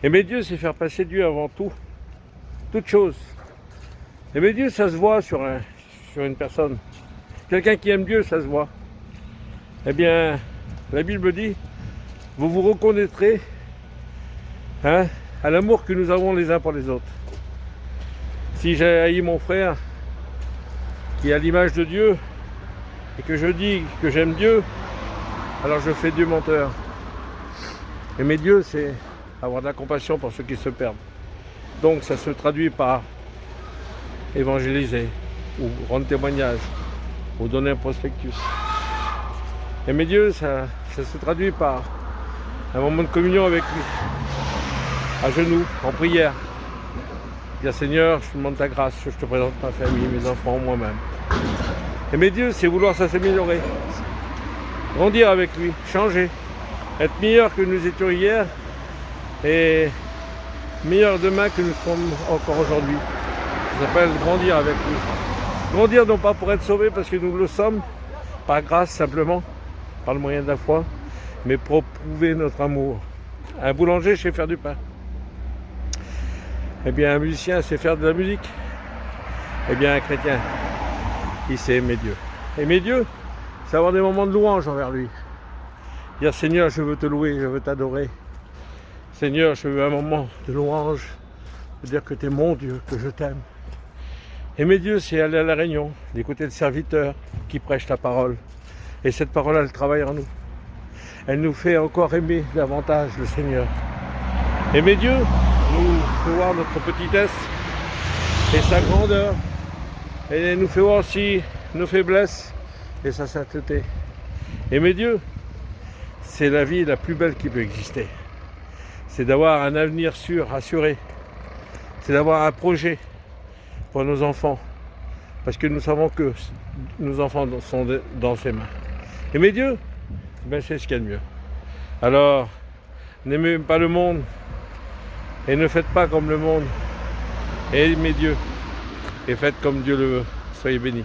Aimer Dieu, c'est faire passer Dieu avant tout, toute chose. Aimer Dieu, ça se voit sur une personne. Quelqu'un qui aime Dieu, ça se voit. Eh bien, la Bible dit, vous vous reconnaîtrez à l'amour que nous avons les uns pour les autres. Si j'ai haï mon frère, qui est à l'image de Dieu, et que je dis que j'aime Dieu, alors je fais Dieu menteur. Aimer Dieu, c'est avoir de la compassion pour ceux qui se perdent. Donc ça se traduit par évangéliser, ou rendre témoignage, ou donner un prospectus. Aimer Dieu, ça se traduit par un moment de communion avec lui, à genoux, en prière. Dire Seigneur, je te demande ta grâce, je te présente ma famille, mes enfants, moi-même. Aimer Dieu, c'est vouloir s'améliorer, grandir avec lui, changer, être meilleur que nous étions hier et meilleur demain que nous sommes encore aujourd'hui. Ça s'appelle grandir avec lui. Grandir non pas pour être sauvé parce que nous le sommes, par grâce simplement, par le moyen de la foi, mais pour prouver notre amour. Un boulanger sait faire du pain. Eh bien, un musicien sait faire de la musique. Eh bien, un chrétien, il sait aimer Dieu. Aimer Dieu, c'est avoir des moments de louange envers lui. Dire Seigneur, je veux te louer, je veux t'adorer. Seigneur, je veux un moment de louange, de dire que tu es mon Dieu, que je t'aime. Aimer Dieu, c'est aller à la réunion, d'écouter le serviteur qui prêche la parole. Et cette parole, elle travaille en nous. Elle nous fait encore aimer davantage le Seigneur. Aimer Dieu nous fait voir notre petitesse et sa grandeur. Et elle nous fait voir aussi nos faiblesses et sa sainteté. Aimer Dieu, c'est la vie la plus belle qui peut exister. C'est d'avoir un avenir sûr, assuré. C'est d'avoir un projet pour nos enfants. Parce que nous savons que nos enfants sont dans ses mains. Aimer Dieu, ben c'est ce qu'il y a de mieux. Alors, n'aimez pas le monde et ne faites pas comme le monde. Aimez Dieu et faites comme Dieu le veut. Soyez bénis.